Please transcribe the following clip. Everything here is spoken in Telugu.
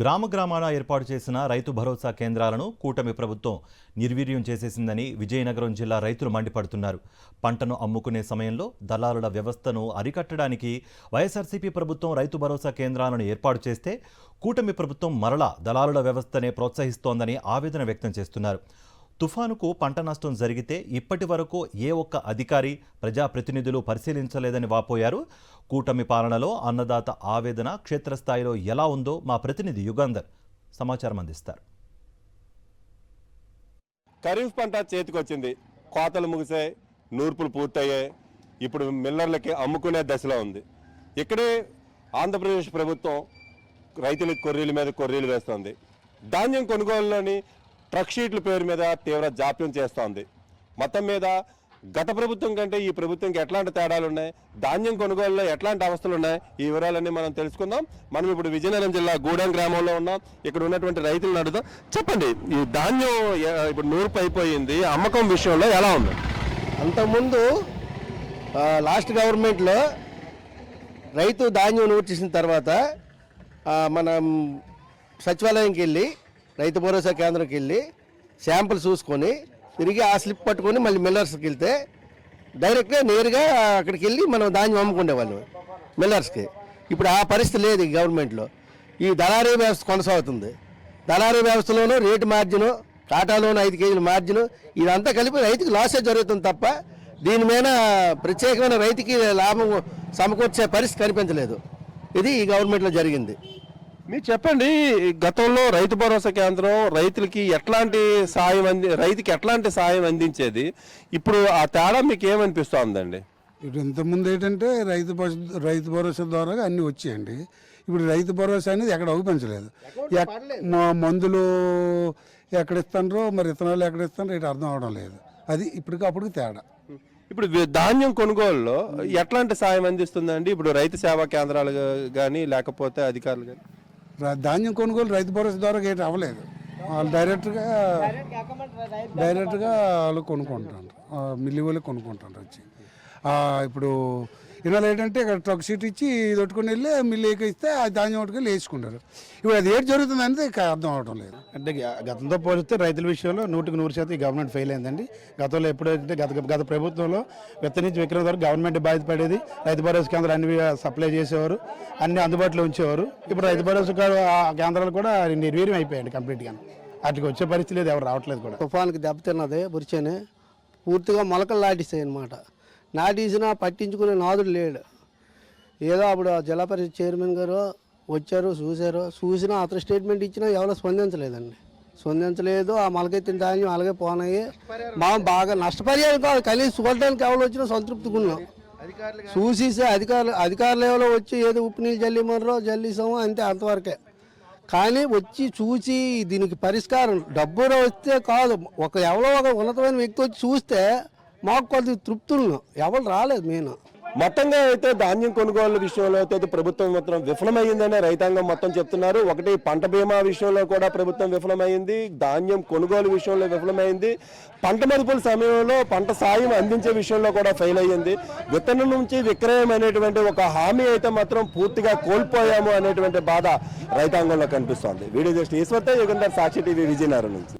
గ్రామాన ఏర్పాటు చేసిన రైతు భరోసా కేంద్రాలను కూటమి ప్రభుత్వం నిర్వీర్యం చేసేసిందని విజయనగరం జిల్లా రైతులు మండిపడుతున్నారు. పంటను అమ్ముకునే సమయంలో దళారుల వ్యవస్థను అరికట్టడానికి వైఎస్ఆర్సీపీ ప్రభుత్వం రైతు భరోసా కేంద్రాలను ఏర్పాటు చేస్తే కూటమి ప్రభుత్వం మరలా దళారుల వ్యవస్థనే ప్రోత్సహిస్తోందని ఆవేదన వ్యక్తం చేస్తున్నారు. తుఫానుకు పంట నష్టం జరిగితే ఇప్పటి వరకు ఏ ఒక్క అధికారి ప్రజాప్రతినిధులు పరిశీలించలేదని వాపోయారు. కూటమి పాలనలో అన్నదాత ఆవేదన క్షేత్రస్థాయిలో ఎలా ఉందో మా ప్రతినిధి యుగంధర్ సమాచారం అందిస్తారు. ఖరీఫ్ పంట చేతికొచ్చింది, కోతలు ముగిసాయి, నూర్పులు పూర్తయ్యాయి. ఇప్పుడు మిల్లర్లకి అమ్ముకునే దశలో ఉంది. ఇక్కడే ఆంధ్రప్రదేశ్ ప్రభుత్వం రైతులకు కొర్రీల మీద కొర్రీలు వేస్తోంది. ధాన్యం కొనుగోలులోని ట్రక్ షీట్ల పేరు మీద తీవ్ర జాప్యం చేస్తోంది. మొత్తం మీద గత ప్రభుత్వం కంటే ఈ ప్రభుత్వంకి ఎట్లాంటి తేడాలు ఉన్నాయి, ధాన్యం కొనుగోలులో ఎట్లాంటి అవస్థలు ఉన్నాయి, ఈ వివరాలన్నీ మనం తెలుసుకుందాం. మనం ఇప్పుడు విజయనగరం జిల్లా గూడెం గ్రామంలో ఉన్నాం. ఇక్కడ ఉన్నటువంటి రైతులను అడుగుదాం. చెప్పండి, ఈ ధాన్యం ఇప్పుడు నూర్పు అయిపోయింది, అమ్మకం విషయంలో ఎలా ఉంది? అంతకుముందు లాస్ట్ గవర్నమెంట్లో రైతు ధాన్యం నూర్చేసిన తర్వాత మనం సచివాలయంకి వెళ్ళి రైతు భరోసా కేంద్రంకి వెళ్ళి శాంపుల్ చూసుకొని తిరిగి ఆ స్లిప్ పట్టుకొని మళ్ళీ మిల్లర్స్కి వెళ్తే డైరెక్ట్గా నేరుగా అక్కడికి వెళ్ళి మనం ధాన్యం అమ్ముకునేవాళ్ళం మిల్లర్స్కి. ఇప్పుడు ఆ పరిస్థితి లేదు ఈ గవర్నమెంట్లో. ఈ దళారీ వ్యవస్థ కొనసాగుతుంది. దళారీ వ్యవస్థలోనూ రేటు మార్జిను, కాటాలోనూ 5 కేజీల మార్జిను, ఇదంతా కలిపి రైతుకి లాసే జరుగుతుంది తప్ప దీని మీద ప్రత్యేకమైన రైతుకి లాభం సమకూర్చే పరిస్థితి కనిపించలేదు. ఇది ఈ గవర్నమెంట్లో జరిగింది. మీరు చెప్పండి, గతంలో రైతు భరోసా కేంద్రం రైతులకి రైతుకి ఎట్లాంటి సాయం అందించేది, ఇప్పుడు ఆ తేడా మీకు ఏమనిపిస్తోందండి? ఇప్పుడు ఇంతకుముందు ఏంటంటే రైతు భరోసా ద్వారా అన్నీ వచ్చాయండి. ఇప్పుడు రైతు భరోసా అనేది ఎక్కడ అవుపించలేదు. మందులు ఎక్కడ ఇస్తారో మరి విత్తనాలు ఎక్కడ ఇస్తారో రేటు అర్థం అవడం లేదు. అది ఇప్పటికప్పుడు తేడా. ఇప్పుడు ధాన్యం కొనుగోలులో ఎట్లాంటి సాయం అందిస్తుందండి ఇప్పుడు రైతు సేవా కేంద్రాలు కానీ లేకపోతే అధికారులు కానీ? ధాన్యం కొనుగోలు రైతు భరోసా ద్వారా ఏటి అవ్వలేదు. వాళ్ళు డైరెక్ట్గా వాళ్ళు కొనుక్కుంటారు, మిల్లి వాళ్ళు కొనుక్కుంటారు వచ్చి. ఇప్పుడు ఇవాళ ఏంటంటే ఇక్కడ ట్రక్ షీట్ ఇచ్చి దొట్టుకుని వెళ్ళి మిల్లి ఇస్తే ఆ ధాన్యం ఒకటికి వేసుకుంటారు. ఇప్పుడు అది ఏది జరుగుతుంది అనేది అర్థం అవడం లేదు. అంటే గతంతో పోలిస్తే రైతుల విషయంలో 100% ఈ గవర్నమెంట్ ఫెయిల్ అయిందండి. గతంలో ఎప్పుడైతే గత ప్రభుత్వంలో విత్తనించి విక్రయం ద్వారా గవర్నమెంట్ బాధ్యత పడేది. రైతు భరోసా కేంద్రాలు అన్ని సప్లై చేసేవారు, అన్ని అందుబాటులో ఉంచేవారు. ఇప్పుడు రైతు భరోసా కేంద్రాలు కూడా నిర్వీర్యం అయిపోయాయండి కంప్లీట్గా. వాటికి వచ్చే పరిస్థితి లేదు, ఎవరు రావట్లేదు కూడా. తుఫాన్కి దెబ్బతిన్నది బురిచేనే పూర్తిగా మొలకలు నాటిస్తాయి అన్నమాట. నాటేసినా పట్టించుకునే నాదుడు లేడు. ఏదో అప్పుడు జిల్లా పరిషత్ చైర్మన్ గారు వచ్చారు, చూసినా అతను స్టేట్మెంట్ ఇచ్చినా ఎవరో స్పందించలేదు. ఆ మొలకెత్తిన ధాన్యం అలాగే పోనాయి. మా బాగా నష్టపరిహారం కాదు, కనీసం చూడడానికి ఎవరు వచ్చినా సంతృప్తిగా ఉన్నాం. చూసేసి అధికారులు ఎవరో వచ్చి ఏదో ఉప్పు నీళ్ళు జల్లిసాము అంతే, అంతవరకే. కానీ వచ్చి చూసి దీనికి పరిష్కారం డబ్బు వస్తే కాదు, ఎవరో ఒక ఉన్నతమైన వ్యక్తి వచ్చి చూస్తే మాకు కొద్ది తృప్తులను ఎవరు రాలేదు. నేను మొత్తంగా అయితే ధాన్యం కొనుగోలు విషయంలో అయితే ప్రభుత్వం మొత్తం విఫలమైందనే రైతాంగం మొత్తం చెప్తున్నారు. ఒకటి పంట బీమా విషయంలో కూడా ప్రభుత్వం విఫలమైంది, ధాన్యం కొనుగోలు విషయంలో విఫలమైంది, పంట మదుపుల సమయంలో పంట సాయం అందించే విషయంలో కూడా ఫెయిల్ అయ్యింది. విత్తనం నుంచి విక్రయం అనేటువంటి ఒక హామీ అయితే మాత్రం పూర్తిగా కోల్పోయాము అనేటువంటి బాధ రైతాంగంలో కనిపిస్తోంది. వీడియో జస్ట్ ఈశ్వర్తో యుగంధర్, సాక్షి టీవీ, విజయనగరం నుంచి.